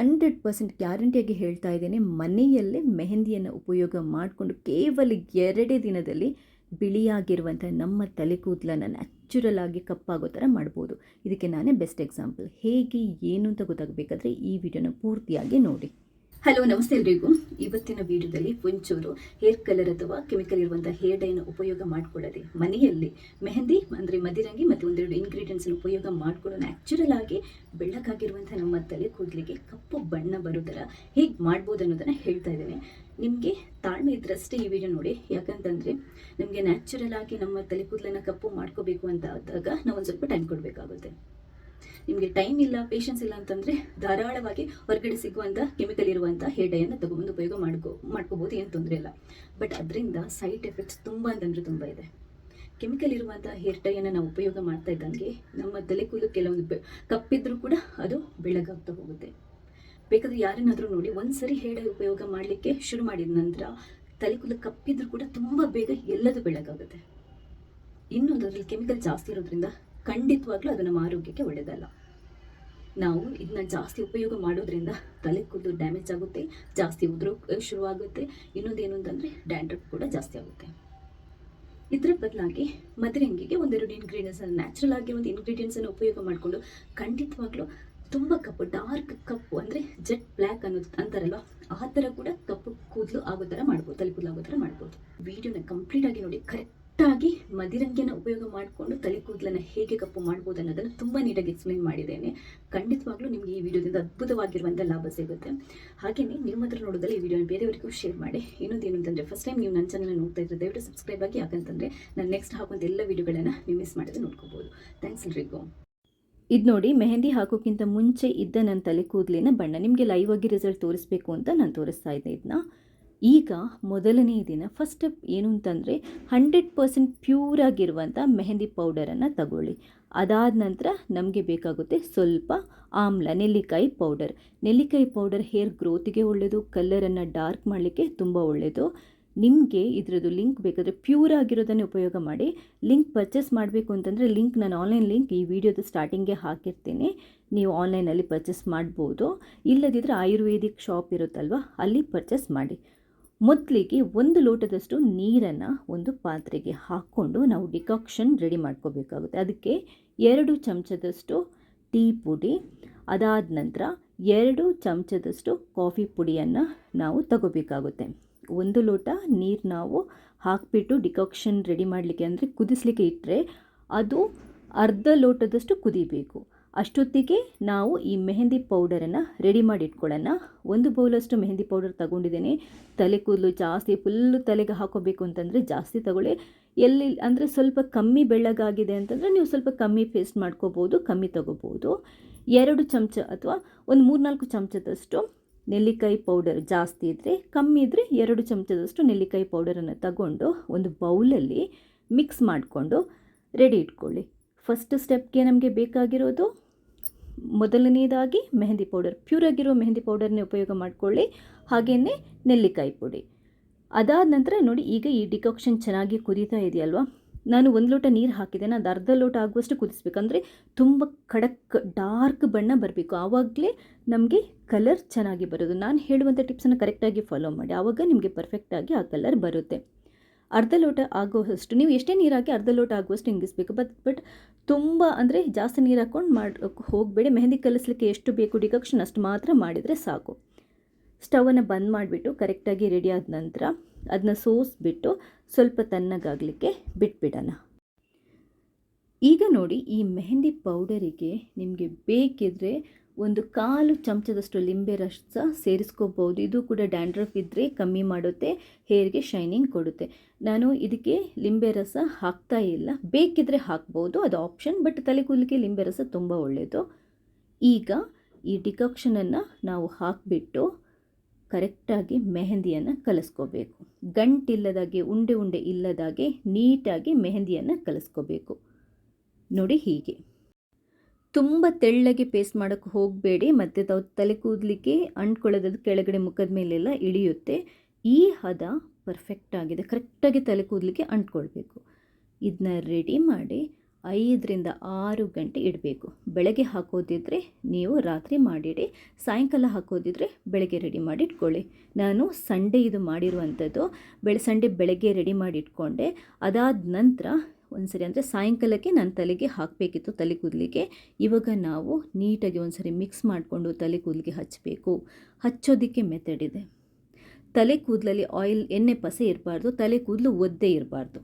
100% ಗ್ಯಾರಂಟಿಯಾಗಿ ಹೇಳ್ತಾ ಇದ್ದೇನೆ, ಮನೆಯಲ್ಲೇ ಮೆಹಂದಿಯನ್ನು ಉಪಯೋಗ ಮಾಡಿಕೊಂಡು ಕೇವಲ 2 ದಿನದಲ್ಲಿ ಬಿಳಿಯಾಗಿರುವಂಥ ನಮ್ಮ ತಲೆ ಕೂದಲನ್ನು ನ್ಯಾಚುರಲ್ ಆಗಿ ಕಪ್ಪಾಗೋ ಥರ ಮಾಡ್ಬೋದು. ಇದಕ್ಕೆ ನಾನೇ ಬೆಸ್ಟ್ ಎಕ್ಸಾಂಪಲ್. ಹೇಗೆ ಏನು ಅಂತ ಗೊತ್ತಾಗಬೇಕಾದ್ರೆ ಈ ವಿಡಿಯೋನ ಪೂರ್ತಿಯಾಗಿ ನೋಡಿ. ಹಲೋ, ನಮಸ್ತೆ ಎಲ್ರಿಗೂ. ಇವತ್ತಿನ ವಿಡಿಯೋದಲ್ಲಿ ಒಂಚೂರು ಹೇರ್ ಕಲರ್ ಅಥವಾ ಕೆಮಿಕಲ್ ಇರುವಂಥ ಹೇರ್ ಡೈನ ಉಪಯೋಗ ಮಾಡ್ಕೊಳ್ಳದೆ ಮನೆಯಲ್ಲಿ ಮೆಹಂದಿ ಅಂದರೆ ಮದಿರಂಗಿ ಮತ್ತು ಒಂದೆರಡು ಇಂಗ್ರೀಡಿಯೆಂಟ್ಸನ್ನು ಉಪಯೋಗ ಮಾಡಿಕೊಂಡು ನ್ಯಾಚುರಲ್ ಆಗಿ ಬೆಳ್ಳಗಾಗಿರುವಂಥ ನಮ್ಮ ತಲೆ ಕೂದಲಿಗೆ ಕಪ್ಪು ಬಣ್ಣ ಬರೋ ಥರ ಹೇಗೆ ಮಾಡ್ಬೋದು ಅನ್ನೋದನ್ನು ಹೇಳ್ತಾ ಇದ್ದೇನೆ. ನಿಮಗೆ ತಾಳ್ಮೆ ಇದ್ರಷ್ಟೇ ಈ ವಿಡಿಯೋ ನೋಡಿ. ಯಾಕಂತಂದರೆ ನಮಗೆ ನ್ಯಾಚುರಲ್ ಆಗಿ ನಮ್ಮ ತಲೆ ಕೂದಲನ್ನು ಕಪ್ಪು ಮಾಡ್ಕೋಬೇಕು ಅಂತ ಆದಾಗ ನಾವು ಒಂದು ಸ್ವಲ್ಪ ಟೈಮ್ ಕೊಡಬೇಕಾಗುತ್ತೆ. ನಿಮಗೆ ಟೈಮ್ ಇಲ್ಲ, ಪೇಷನ್ಸ್ ಇಲ್ಲ ಅಂತಂದರೆ ಧಾರಾಳವಾಗಿ ಹೊರಗಡೆ ಸಿಗುವಂಥ ಕೆಮಿಕಲ್ ಇರುವಂಥ ಹೇರ್ ಡೈಯನ್ನು ತಗೊಂಡು ಉಪಯೋಗ ಮಾಡ್ಕೋಬೋದು, ಏನು ತೊಂದರೆ ಇಲ್ಲ. ಬಟ್ ಅದರಿಂದ ಸೈಡ್ ಎಫೆಕ್ಟ್ಸ್ ತುಂಬ ಅಂತಂದರೆ ತುಂಬ ಇದೆ. ಕೆಮಿಕಲ್ ಇರುವಂಥ ಹೇರ್ ಡೈಯನ್ನು ನಾವು ಉಪಯೋಗ ಮಾಡ್ತಾ ಇದ್ದಂಗೆ ನಮ್ಮ ತಲೆ ಕೂದಲು ಕೆಲವೊಂದು ಕಪ್ಪಿದ್ರೂ ಕೂಡ ಅದು ಬೆಳ್ಳಗಾಗ್ತಾ ಹೋಗುತ್ತೆ. ಬೇಕಾದರೆ ಯಾರನ್ನಾದರೂ ನೋಡಿ, ಒಂದ್ಸರಿ ಹೇರ್ ಡೈ ಉಪಯೋಗ ಮಾಡಲಿಕ್ಕೆ ಶುರು ಮಾಡಿದ ನಂತರ ತಲೆ ಕೂದಲು ಕಪ್ಪಿದ್ರೂ ಕೂಡ ತುಂಬ ಬೇಗ ಎಲ್ಲದೂ ಬೆಳ್ಳಗಾಗುತ್ತೆ. ಇನ್ನೊಂದು ಅದರಲ್ಲಿ ಕೆಮಿಕಲ್ ಜಾಸ್ತಿ ಇರೋದ್ರಿಂದ ಖಂಡಿತವಾಗ್ಲೂ ಅದು ನಮ್ಮ ಆರೋಗ್ಯಕ್ಕೆ ಒಳ್ಳೆಯದಲ್ಲ. ನಾವು ಇದನ್ನ ಜಾಸ್ತಿ ಉಪಯೋಗ ಮಾಡೋದ್ರಿಂದ ತಲೆ ಕೂದಲು ಡ್ಯಾಮೇಜ್ ಆಗುತ್ತೆ, ಜಾಸ್ತಿ ಉದುರೋಕೆ ಶುರುವಾಗುತ್ತೆ. ಇನ್ನೊಂದೇನು ಅಂತಂದರೆ ಡ್ಯಾಂಡ್ರಫ್ ಕೂಡ ಜಾಸ್ತಿ ಆಗುತ್ತೆ. ಇದರ ಬದಲಾಗಿ ಮದರಂಗಿಗೆ ಒಂದೆರಡು ಇಂಗ್ರೀಡಿಯೆಂಟ್ಸನ್ನು, ನ್ಯಾಚುರಲ್ ಆಗಿ ಒಂದು ಇಂಗ್ರೀಡಿಯೆಂಟ್ಸನ್ನು ಉಪಯೋಗ ಮಾಡಿಕೊಂಡು ಖಂಡಿತವಾಗ್ಲೂ ತುಂಬ ಕಪ್ಪು, ಡಾರ್ಕ್ ಕಪ್ಪು ಅಂದರೆ ಜೆಟ್ ಬ್ಲ್ಯಾಕ್ ಅನ್ನೋದು ಅಂತಾರಲ್ವ, ಆ ಥರ ಕೂಡ ಕಪ್ಪು ಕೂದಲು ಆಗೋ ಥರ ಮಾಡ್ಬೋದು, ತಲೆ ಕೂದಲು ಆಗೋ ಥರ ಮಾಡ್ಬೋದು. ವಿಡಿಯೋನ ಕಂಪ್ಲೀಟಾಗಿ ನೋಡಿ. ಕರೆಕ್ಟಾಗಿ ಮದಿರಂಗಿಯನ್ನು ಉಪಯೋಗ ಮಾಡಿಕೊಂಡು ತಲೆ ಕೂದಲನ್ನು ಹೇಗೆ ಕಪ್ಪು ಮಾಡ್ಬೋದು ಅನ್ನೋದನ್ನು ತುಂಬ ನೀಟಾಗಿ ಎಕ್ಸ್ಪ್ಲೈನ್ ಮಾಡಿದ್ದೇನೆ. ಖಂಡಿತವಾಗ್ಲೂ ನಿಮಗೆ ಈ ವಿಡಿಯೋದಿಂದ ಅದ್ಭುತವಾಗಿರುವಂಥ ಲಾಭ ಸಿಗುತ್ತೆ. ಹಾಗೆಯೇ ನೀವು ಮಾತ್ರ ನೋಡೋದಲ್ಲ ಈ ವಿಡಿಯೋನ ಬೇರೆಯವರಿಗೂ ಶೇರ್ ಮಾಡಿ. ಇನ್ನೊಂದೇನು ಅಂತಂದರೆ ಫಸ್ಟ್ ಟೈಮ್ ನೀವು ನನ್ನ ಚಾನಲ್ನ ನೋಡ್ತಾ ಇದ್ದರೆ ದಯವಿಟ್ಟು ಸಬ್ಸ್ಕ್ರೈಬ್ ಆಗಿ. ಯಾಕಂತಂದರೆ ನಾನು ನೆಕ್ಸ್ಟ್ ಹಾಕುವಂಥ ಎಲ್ಲ ವಿಡಿಯೋಗಳನ್ನು ನೀವು ಮಿಸ್ ಮಾಡೋದು ನೋಡ್ಕೋಬೋದು. ಥ್ಯಾಂಕ್ಸ್ ಎಲ್ರಿಗೂ. ಇದು ನೋಡಿ, ಮೆಹಂದಿ ಹಾಕೋಕ್ಕಿಂತ ಮುಂಚೆ ಇದ್ದ ನನ್ನ ತಲೆ ಕೂದಲಿನ ಬಣ್ಣ ನಿಮಗೆ ಲೈವ್ ಆಗಿ ರಿಸಲ್ಟ್ ತೋರಿಸ್ಬೇಕು ಅಂತ ನಾನು ತೋರಿಸ್ತಾ ಇದ್ದೆ ಇದನ್ನ. ಈಗ ಮೊದಲನೇ ದಿನ ಫಸ್ಟ್ ಸ್ಟೆಪ್ ಏನು ಅಂತಂದರೆ 100% ಪ್ಯೂರ್ ಆಗಿರುವಂಥ ಮೆಹಂದಿ ಪೌಡರನ್ನು ತಗೊಳ್ಳಿ. ಅದಾದ ನಂತರ ನಮಗೆ ಬೇಕಾಗುತ್ತೆ ಸ್ವಲ್ಪ ಆಮ್ಲ, ನೆಲ್ಲಿಕಾಯಿ ಪೌಡರ್. ನೆಲ್ಲಿಕಾಯಿ ಪೌಡರ್ ಹೇರ್ ಗ್ರೋತಿಗೆ ಒಳ್ಳೆಯದು, ಕಲರನ್ನು ಡಾರ್ಕ್ ಮಾಡಲಿಕ್ಕೆ ತುಂಬ ಒಳ್ಳೆಯದು. ನಿಮಗೆ ಇದರದ್ದು ಲಿಂಕ್ ಬೇಕಾದರೆ ಪ್ಯೂರ್ ಆಗಿರೋದನ್ನೇ ಉಪಯೋಗ ಮಾಡಿ. ಲಿಂಕ್ ಪರ್ಚೇಸ್ ಮಾಡಬೇಕು ಅಂತಂದರೆ ಲಿಂಕ್, ನಾನು ಆನ್ಲೈನ್ ಲಿಂಕ್ ಈ ವಿಡಿಯೋದ ಸ್ಟಾರ್ಟಿಂಗ್ಗೆ ಹಾಕಿರ್ತೀನಿ, ನೀವು ಆನ್ಲೈನಲ್ಲಿ ಪರ್ಚೇಸ್ ಮಾಡ್ಬೋದು. ಇಲ್ಲದಿದ್ದರೆ ಆಯುರ್ವೇದಿಕ್ ಶಾಪ್ ಇರುತ್ತಲ್ವ, ಅಲ್ಲಿ ಪರ್ಚೇಸ್ ಮಾಡಿ. ಮೊದಲಿಗೆ 1 ಲೋಟದಷ್ಟು ನೀರನ್ನು ಒಂದು ಪಾತ್ರೆಗೆ ಹಾಕ್ಕೊಂಡು ನಾವು ಡಿಕಾಕ್ಷನ್ ರೆಡಿ ಮಾಡ್ಕೋಬೇಕಾಗುತ್ತೆ. ಅದಕ್ಕೆ 2 ಚಮಚದಷ್ಟು ಟೀ ಪುಡಿ, ಅದಾದ ನಂತರ 2 ಚಮಚದಷ್ಟು ಕಾಫಿ ಪುಡಿಯನ್ನು ನಾವು ತಗೋಬೇಕಾಗುತ್ತೆ. 1 ಲೋಟ ನೀರು ನಾವು ಹಾಕಿಬಿಟ್ಟು ಡಿಕಾಕ್ಷನ್ ರೆಡಿ ಮಾಡಲಿಕ್ಕೆ ಅಂದರೆ ಕುದಿಸ್ಲಿಕ್ಕೆ ಇಟ್ಟರೆ ಅದು ಅರ್ಧ ಲೋಟದಷ್ಟು ಕುದಿಬೇಕು. ಅಷ್ಟೊತ್ತಿಗೆ ನಾವು ಈ ಮೆಹಂದಿ ಪೌಡರನ್ನು ರೆಡಿ ಮಾಡಿ ಇಟ್ಕೊಳ್ಳೋಣ. 1 ಬೌಲಷ್ಟು ಮೆಹಂದಿ ಪೌಡರ್ ತಗೊಂಡಿದ್ದೇನೆ. ತಲೆ ಕೂದಲು ಜಾಸ್ತಿ ಫುಲ್ಲು ತಲೆಗೆ ಹಾಕೋಬೇಕು ಅಂತಂದರೆ ಜಾಸ್ತಿ ತಗೊಳ್ಳಿ. ಎಲ್ಲಿ ಅಂದರೆ ಸ್ವಲ್ಪ ಕಮ್ಮಿ ಬೆಳ್ಳಗಾಗಿದೆ ಅಂತಂದರೆ ನೀವು ಸ್ವಲ್ಪ ಕಮ್ಮಿ ಪೇಸ್ಟ್ ಮಾಡ್ಕೋಬೋದು, ಕಮ್ಮಿ ತಗೋಬೋದು. 2 ಚಮಚ ಅಥವಾ ಒಂದು 3-4 ಚಮಚದಷ್ಟು ನೆಲ್ಲಿಕಾಯಿ ಪೌಡರ್, ಜಾಸ್ತಿ ಇದ್ದರೆ ಕಮ್ಮಿ ಇದ್ದರೆ 2 ಚಮಚದಷ್ಟು ನೆಲ್ಲಿಕಾಯಿ ಪೌಡರನ್ನು ತಗೊಂಡು ಒಂದು ಬೌಲಲ್ಲಿ ಮಿಕ್ಸ್ ಮಾಡಿಕೊಂಡು ರೆಡಿ ಇಟ್ಕೊಳ್ಳಿ. ಫಸ್ಟ್ ಸ್ಟೆಪ್ಗೆ ನಮಗೆ ಬೇಕಾಗಿರೋದು ಮೊದಲನೇದಾಗಿ ಮೆಹಂದಿ ಪೌಡರ್, ಪ್ಯೂರ್ ಆಗಿರೋ ಮೆಹಂದಿ ಪೌಡರ್ನೇ ಉಪಯೋಗ ಮಾಡಿಕೊಳ್ಳಿ. ಹಾಗೆಯೇ ನೆಲ್ಲಿಕಾಯಿ ಪುಡಿ. ಅದಾದ ನಂತರ ನೋಡಿ, ಈಗ ಈ ಡಿಕಾಕ್ಷನ್ ಚೆನ್ನಾಗಿ ಕುದೀತಾ ಇದೆಯಲ್ವಾ, ನಾನು 1 ಲೋಟ ನೀರು ಹಾಕಿದ್ದೇನೆ, ಅದು ಅರ್ಧ ಲೋಟ ಆಗುವಷ್ಟು ಕುದಿಸ್ಬೇಕಂದ್ರೆ ತುಂಬ ಖಡಕ್ ಡಾರ್ಕ್ ಬಣ್ಣ ಬರಬೇಕು. ಆವಾಗಲೇ ನಮಗೆ ಕಲರ್ ಚೆನ್ನಾಗಿ ಬರೋದು. ನಾನು ಹೇಳುವಂಥ ಟಿಪ್ಸನ್ನು ಕರೆಕ್ಟಾಗಿ ಫಾಲೋ ಮಾಡಿ, ಆವಾಗ ನಿಮಗೆ ಪರ್ಫೆಕ್ಟಾಗಿ ಆ ಕಲರ್ ಬರುತ್ತೆ. ಅರ್ಧ ಲೋಟ ಆಗುವಷ್ಟು, ನೀವು ಎಷ್ಟೇ ನೀರು ಹಾಕಿ ಅರ್ಧ ಲೋಟ ಆಗುವಷ್ಟು ಹಿಂಗಿಸ್ಬೇಕು. ಬಟ್ ತುಂಬ ಅಂದರೆ ಜಾಸ್ತಿ ನೀರು ಹಾಕ್ಕೊಂಡು ಹೋಗಬೇಡಿ. ಮೆಹಂದಿ ಕಲಿಸ್ಲಿಕ್ಕೆ ಎಷ್ಟು ಬೇಕು ಡಿಕಾಕ್ಷನ್ ಅಷ್ಟು ಮಾತ್ರ ಮಾಡಿದರೆ ಸಾಕು. ಸ್ಟವನ್ನು ಬಂದ್ ಮಾಡಿಬಿಟ್ಟು ಕರೆಕ್ಟಾಗಿ ರೆಡಿ ಆದ ನಂತರ ಅದನ್ನ ಸೋಸಿಬಿಟ್ಟು ಸ್ವಲ್ಪ ತಣ್ಣಗಾಗಲಿಕ್ಕೆ ಬಿಟ್ಬಿಡೋಣ. ಈಗ ನೋಡಿ, ಈ ಮೆಹಂದಿ ಪೌಡರಿಗೆ ನಿಮಗೆ ಬೇಕಿದ್ದರೆ 1/4 ಚಮಚದಷ್ಟು ಲಿಂಬೆ ರಸ ಸೇರಿಸ್ಕೋಬೋದು. ಇದು ಕೂಡ ಡ್ಯಾಂಡ್ರಫ್ ಇದ್ದರೆ ಕಮ್ಮಿ ಮಾಡುತ್ತೆ, ಹೇರ್ಗೆ ಶೈನಿಂಗ್ ಕೊಡುತ್ತೆ. ನಾನು ಇದಕ್ಕೆ ಲಿಂಬೆ ರಸ ಹಾಕ್ತಾ ಇಲ್ಲ, ಬೇಕಿದ್ದರೆ ಹಾಕ್ಬೋದು, ಅದು ಆಪ್ಷನ್. ಬಟ್ ತಲೆ ಕೂದಲಿಗೆ ಲಿಂಬೆ ರಸ ತುಂಬ ಒಳ್ಳೆಯದು. ಈಗ ಈ ಡಿಕಾಕ್ಷನನ್ನು ನಾವು ಹಾಕಿಬಿಟ್ಟು ಕರೆಕ್ಟಾಗಿ ಮೆಹಂದಿಯನ್ನು ಕಲಿಸ್ಕೋಬೇಕು. ಗಂಟಿಲ್ಲದಾಗೆ, ಉಂಡೆ ಉಂಡೆ ಇಲ್ಲದಾಗೆ ನೀಟಾಗಿ ಮೆಹಂದಿಯನ್ನು ಕಲಿಸ್ಕೋಬೇಕು. ನೋಡಿ ಹೀಗೆ. ತುಂಬ ತೆಳ್ಳಗೆ ಪೇಸ್ಟ್ ಮಾಡೋಕ್ಕೆ ಹೋಗಬೇಡಿ, ಮತ್ತು ತಲೆ ಕೂದಲಿಕ್ಕೆ ಅಂಟ್ಕೊಳ್ಳೋದು ಕೆಳಗಡೆ ಮುಖದ ಮೇಲೆಲ್ಲ ಇಳಿಯುತ್ತೆ. ಈ ಹದ ಪರ್ಫೆಕ್ಟ್ ಆಗಿದೆ, ಕರೆಕ್ಟಾಗಿ ತಲೆ ಕೂದಲಿಕ್ಕೆ ಅಂಟ್ಕೊಳ್ಬೇಕು. ಇದನ್ನ ರೆಡಿ ಮಾಡಿ 5ರಿಂದ 6 ಗಂಟೆ ಇಡಬೇಕು. ಬೆಳಗ್ಗೆ ಹಾಕೋದಿದ್ರೆ ನೀವು ರಾತ್ರಿ ಮಾಡಿಡಿ, ಸಾಯಂಕಾಲ ಹಾಕೋದಿದ್ರೆ ಬೆಳಗ್ಗೆ ರೆಡಿ ಮಾಡಿ ಇಟ್ಕೊಳ್ಳಿ. ನಾನು ಸಂಡೇ ಇದು ಮಾಡಿರುವಂಥದ್ದು. ಸಂಡೇ ಬೆಳಗ್ಗೆ ರೆಡಿ ಮಾಡಿ ಇಟ್ಕೊಂಡೆ. ಅದಾದ ನಂತರ ಒಂದ್ಸರಿ ಅಂದರೆ ಸಾಯಂಕಾಲಕ್ಕೆ ನಾನು ತಲೆಗೆ ಹಾಕಬೇಕಿತ್ತು, ತಲೆ ಕೂದಲಿಗೆ. ಇವಾಗ ನಾವು ನೀಟಾಗಿ ಒಂದ್ಸರಿ ಮಿಕ್ಸ್ ಮಾಡಿಕೊಂಡು ತಲೆ ಕೂದಲಿಗೆ ಹಚ್ಚಬೇಕು. ಹಚ್ಚೋದಕ್ಕೆ ಮೆಥಡ್ ಇದೆ. ತಲೆ ಕೂದಲಲ್ಲಿ ಎಣ್ಣೆ ಪಸೆ ಇರಬಾರ್ದು, ತಲೆ ಕೂದಲು ಒದ್ದೆ ಇರಬಾರ್ದು.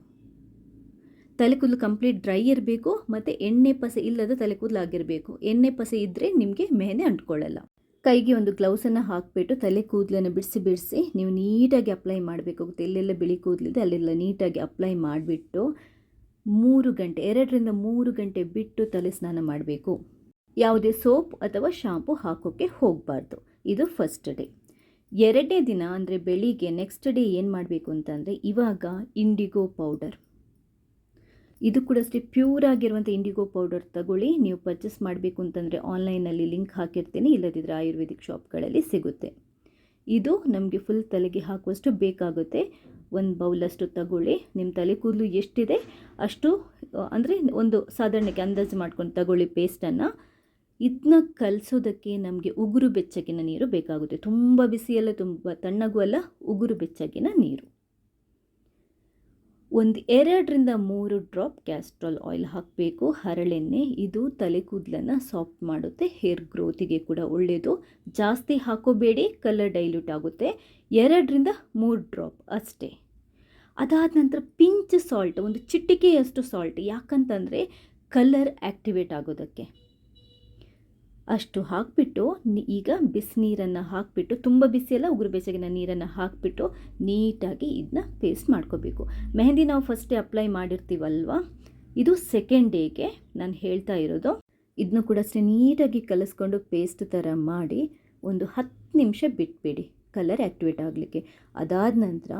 ತಲೆ ಕೂದಲು ಕಂಪ್ಲೀಟ್ ಡ್ರೈ ಇರಬೇಕು ಮತ್ತು ಎಣ್ಣೆ ಪಸೆ ಇಲ್ಲದ ತಲೆ ಕೂದಲು ಆಗಿರಬೇಕು. ಎಣ್ಣೆ ಪಸೆ ಇದ್ದರೆ ನಿಮಗೆ ಮೆಹಂದಿ ಅಂಟ್ಕೊಳ್ಳಲ್ಲ. ಕೈಗೆ ಒಂದು ಗ್ಲೌಸನ್ನು ಹಾಕಿಬಿಟ್ಟು ತಲೆ ಕೂದಲನ್ನು ಬಿಡಿಸಿ ನೀವು ನೀಟಾಗಿ ಅಪ್ಲೈ ಮಾಡಬೇಕಾಗುತ್ತೆ. ಎಲ್ಲೆಲ್ಲ ಬಿಳಿ ಕೂದಲಿದೆ ಅಲ್ಲೆಲ್ಲ ನೀಟಾಗಿ ಅಪ್ಲೈ ಮಾಡಿಬಿಟ್ಟು 2 ರಿಂದ 3 ಗಂಟೆ ಬಿಟ್ಟು ತಲೆ ಸ್ನಾನ ಮಾಡಬೇಕು. ಯಾವುದೇ ಸೋಪ್ ಅಥವಾ ಶಾಂಪು ಹಾಕೋಕ್ಕೆ ಹೋಗಬಾರ್ದು. ಇದು ಫಸ್ಟ್ ಡೇ. 2ನೇ ದಿನ ಅಂದರೆ ಬೆಳಿಗ್ಗೆ ನೆಕ್ಸ್ಟ್ ಡೇ ಏನು ಮಾಡಬೇಕು ಅಂತಂದರೆ, ಇವಾಗ ಇಂಡಿಗೋ ಪೌಡರ್, ಇದು ಕೂಡ ಅಷ್ಟೇ ಪ್ಯೂರ್ ಆಗಿರುವಂಥ ಇಂಡಿಗೋ ಪೌಡರ್ ತಗೊಳ್ಳಿ. ನೀವು ಪರ್ಚೇಸ್ ಮಾಡಬೇಕು ಅಂತಂದರೆ ಆನ್ಲೈನಲ್ಲಿ ಲಿಂಕ್ ಹಾಕಿರ್ತೀನಿ, ಇಲ್ಲದಿದ್ದರೆ ಆಯುರ್ವೇದಿಕ್ ಶಾಪ್ಗಳಲ್ಲಿ ಸಿಗುತ್ತೆ. ಇದು ನಮಗೆ ಫುಲ್ ತಲೆಗೆ ಹಾಕುವಷ್ಟು ಬೇಕಾಗುತ್ತೆ. 1 ಬೌಲಷ್ಟು ತಗೊಳ್ಳಿ. ನಿಮ್ಮ ತಲೆ ಕೂದಲು ಎಷ್ಟಿದೆ ಅಷ್ಟು, ಅಂದರೆ ಒಂದು ಸಾಧಾರಣಕ್ಕೆ ಅಂದಾಜು ಮಾಡ್ಕೊಂಡು ತಗೊಳ್ಳಿ ಪೇಸ್ಟನ್ನು. ಇದನ್ನ ಕಲಿಸೋದಕ್ಕೆ ನಮಗೆ ಉಗುರು ಬೆಚ್ಚಗಿನ ನೀರು ಬೇಕಾಗುತ್ತೆ. ತುಂಬ ಬಿಸಿಯಲ್ಲ, ತುಂಬ ತಣ್ಣಗೂ ಅಲ್ಲ, ಉಗುರು ಬೆಚ್ಚಗಿನ ನೀರು. 2 ರಿಂದ 3 ಡ್ರಾಪ್ ಕ್ಯಾಸ್ಟ್ರಾಲ್ ಆಯಿಲ್ ಹಾಕಬೇಕು. ಹರಳೆಣ್ಣೆ, ಇದು ತಲೆ ಕೂದಲನ್ನು ಸಾಫ್ಟ್ ಮಾಡುತ್ತೆ, ಹೇರ್ ಗ್ರೋತಿಗೆ ಕೂಡ ಒಳ್ಳೆಯದು. ಜಾಸ್ತಿ ಹಾಕೋಬೇಡಿ, ಕಲರ್ ಡೈಲ್ಯೂಟ್ ಆಗುತ್ತೆ. 2 ರಿಂದ 3 ಡ್ರಾಪ್ ಅಷ್ಟೇ. ಅದಾದ ನಂತರ ಪಿಂಚ್ ಸಾಲ್ಟ್, ಒಂದು ಚಿಟಿಕೆಯಷ್ಟು ಸಾಲ್ಟ್, ಯಾಕಂತಂದರೆ ಕಲರ್ ಆ್ಯಕ್ಟಿವೇಟ್ ಆಗೋದಕ್ಕೆ. ಅಷ್ಟು ಹಾಕಿಬಿಟ್ಟು ಈಗ ಬಿಸಿನೀರನ್ನು ಹಾಕಿಬಿಟ್ಟು, ತುಂಬ ಬಿಸಿಯಲ್ಲ, ಉಗುರು ಬೆಚ್ಚಗಿನ ನೀರನ್ನು ಹಾಕಿಬಿಟ್ಟು ನೀಟಾಗಿ ಇದನ್ನ ಪೇಸ್ಟ್ ಮಾಡ್ಕೋಬೇಕು. ಮೆಹಂದಿ ನಾವು ಫಸ್ಟೇ ಅಪ್ಲೈ ಮಾಡಿರ್ತೀವಲ್ವ, ಇದು ಸೆಕೆಂಡ್ ಡೇಗೆ ನಾನು ಹೇಳ್ತಾ ಇರೋದು. ಇದನ್ನು ಕೂಡ ಅಷ್ಟೇ ನೀಟಾಗಿ ಕಲಿಸ್ಕೊಂಡು ಪೇಸ್ಟ್ ಥರ ಮಾಡಿ ಒಂದು 10 ನಿಮಿಷ ಬಿಟ್ಬಿಡಿ ಕಲರ್ ಆ್ಯಕ್ಟಿವೇಟ್ ಆಗಲಿಕ್ಕೆ. ಅದಾದ ನಂತರ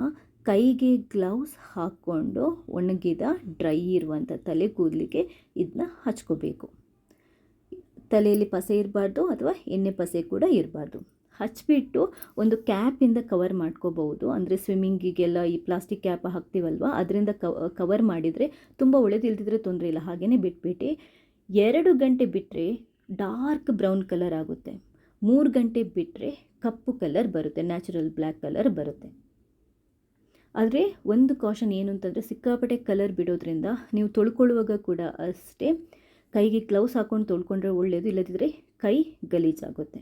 ಕೈಗೆ ಗ್ಲೌಸ್ ಹಾಕ್ಕೊಂಡು ಒಣಗಿದ ಡ್ರೈ ಇರುವಂಥ ತಲೆ ಕೂದಲಿಗೆ ಇದನ್ನ ಹಚ್ಕೋಬೇಕು. ತಲೆಯಲ್ಲಿ ಪಸೆ ಇರಬಾರ್ದು ಅಥವಾ ಎಣ್ಣೆ ಪಸೆ ಕೂಡ ಇರಬಾರ್ದು. ಹಚ್ಬಿಟ್ಟು ಒಂದು ಕ್ಯಾಪಿಂದ ಕವರ್ ಮಾಡ್ಕೋಬಹುದು. ಅಂದರೆ ಸ್ವಿಮ್ಮಿಂಗಿಗೆಲ್ಲ ಈ ಪ್ಲಾಸ್ಟಿಕ್ ಕ್ಯಾಪ್ ಹಾಕ್ತೀವಲ್ವ, ಅದರಿಂದ ಕವರ್ ಮಾಡಿದರೆ ತುಂಬ ಒಳ್ಳೆದಿಲ್ದಿದ್ರೆ ತೊಂದರೆ ಇಲ್ಲ, ಹಾಗೆಯೇ ಬಿಟ್ಬಿಟ್ಟು 2 ಗಂಟೆ ಬಿಟ್ಟರೆ ಡಾರ್ಕ್ ಬ್ರೌನ್ ಕಲರ್ ಆಗುತ್ತೆ. 3 ಗಂಟೆ ಬಿಟ್ಟರೆ ಕಪ್ಪು ಕಲರ್ ಬರುತ್ತೆ, ನ್ಯಾಚುರಲ್ ಬ್ಲ್ಯಾಕ್ ಕಲರ್ ಬರುತ್ತೆ. ಆದರೆ ಒಂದು ಕಾಷನ್ ಏನು ಅಂತಂದರೆ, ಸಿಕ್ಕಾಪಟ್ಟೆ ಕಲರ್ ಬಿಡೋದ್ರಿಂದ ನೀವು ತೊಳ್ಕೊಳ್ಳುವಾಗ ಕೂಡ ಅಷ್ಟೇ ಕೈಗೆ ಗ್ಲೌಸ್ ಹಾಕ್ಕೊಂಡು ತೊಳ್ಕೊಂಡ್ರೆ ಒಳ್ಳೆಯದು, ಇಲ್ಲದಿದ್ದರೆ ಕೈ ಗಲೀಜಾಗುತ್ತೆ.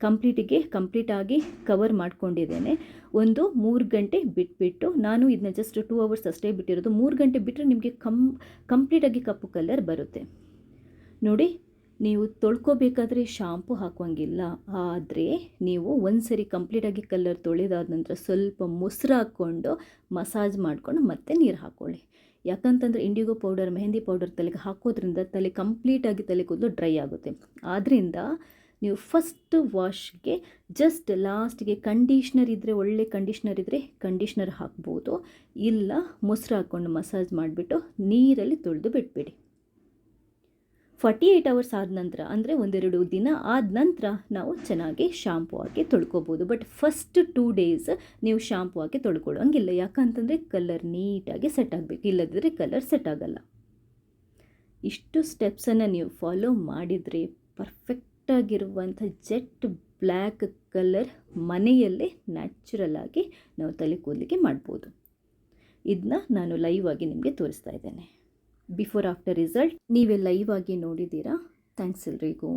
ಕಂಪ್ಲೀಟಾಗಿ ಕವರ್ ಮಾಡ್ಕೊಂಡಿದ್ದೇನೆ. ಒಂದು 3 ಗಂಟೆ ಬಿಟ್ಬಿಟ್ಟು, ನಾನು ಇದನ್ನ ಜಸ್ಟ್ 2 ಅವರ್ಸ್ ಅಷ್ಟೇ ಬಿಟ್ಟಿರೋದು. 3 ಗಂಟೆ ಬಿಟ್ಟರೆ ನಿಮಗೆ ಕಂಪ್ಲೀಟಾಗಿ ಕಪ್ಪು ಕಲರ್ ಬರುತ್ತೆ ನೋಡಿ. ನೀವು ತೊಳ್ಕೊಬೇಕಾದ್ರೆ ಶಾಂಪು ಹಾಕೋಂಗಿಲ್ಲ, ಆದರೆ ನೀವು ಒಂದ್ಸರಿ ಕಂಪ್ಲೀಟಾಗಿ ಕಲರ್ ತೊಳೆದಾದ ನಂತರ ಸ್ವಲ್ಪ ಮೊಸರು ಹಾಕ್ಕೊಂಡು ಮಸಾಜ್ ಮಾಡ್ಕೊಂಡು ಮತ್ತೆ ನೀರು ಹಾಕ್ಕೊಳ್ಳಿ. ಯಾಕಂತಂದರೆ ಇಂಡಿಗೋ ಪೌಡರ್, ಮೆಹಂದಿ ಪೌಡರ್ ತಲೆಗೆ ಹಾಕೋದ್ರಿಂದ ತಲೆ ಕಂಪ್ಲೀಟಾಗಿ ತಲೆ ಕೂದಲು ಡ್ರೈ ಆಗುತ್ತೆ. ಆದ್ದರಿಂದ ನೀವು ಫಸ್ಟ್ ವಾಶ್ಗೆ ಜಸ್ಟ್ ಲಾಸ್ಟಿಗೆ ಕಂಡೀಷ್ನರ್ ಇದ್ದರೆ, ಒಳ್ಳೆ ಕಂಡೀಷ್ನರ್ ಇದ್ದರೆ ಕಂಡೀಷ್ನರ್ ಹಾಕ್ಬೋದು, ಇಲ್ಲ ಮೊಸರು ಹಾಕ್ಕೊಂಡು ಮಸಾಜ್ ಮಾಡಿಬಿಟ್ಟು ನೀರಲ್ಲಿ ತೊಳೆದು ಬಿಟ್ಬಿಡಿ. 48 ಅವರ್ಸ್ ಆದ ನಂತರ, ಅಂದರೆ 1-2 ದಿನ ಆದ ನಂತರ ನಾವು ಚೆನ್ನಾಗಿ ಶಾಂಪು ಹಾಕಿ ತೊಳ್ಕೊಬೋದು. ಬಟ್ ಫಸ್ಟ್ 2 ಡೇಸ್ ನೀವು ಶಾಂಪು ಹಾಕಿ ತೊಳ್ಕೊಳ್ಳೋಂಗಿಲ್ಲ, ಯಾಕಂತಂದರೆ ಕಲರ್ ನೀಟಾಗಿ ಸೆಟ್ ಆಗಬೇಕು, ಇಲ್ಲದಿದ್ದರೆ ಕಲರ್ ಸೆಟ್ ಆಗಲ್ಲ. ಇಷ್ಟು ಸ್ಟೆಪ್ಸನ್ನು ನೀವು ಫಾಲೋ ಮಾಡಿದರೆ ಪರ್ಫೆಕ್ಟಾಗಿರುವಂಥ ಜೆಟ್ ಬ್ಲ್ಯಾಕ್ ಕಲರ್ ಮನೆಯಲ್ಲೇ ನ್ಯಾಚುರಲ್ ಆಗಿ ನಾವು ತಲೆ ಕೂದಲಿಗೆ ಮಾಡ್ಬೋದು. ಇದನ್ನ ನಾನು ಲೈವ್ ಆಗಿ ನಿಮಗೆ ತೋರಿಸ್ತಾ ಇದ್ದೇನೆ. ಬಿಫೋರ್ ಆಫ್ಟರ್ ರಿಸಲ್ಟ್ ನೀವೇ ಲೈವ್ ಆಗಿ ನೋಡಿದ್ದೀರಾ. ಥ್ಯಾಂಕ್ಸ್ ಎಲ್ರಿಗೂ.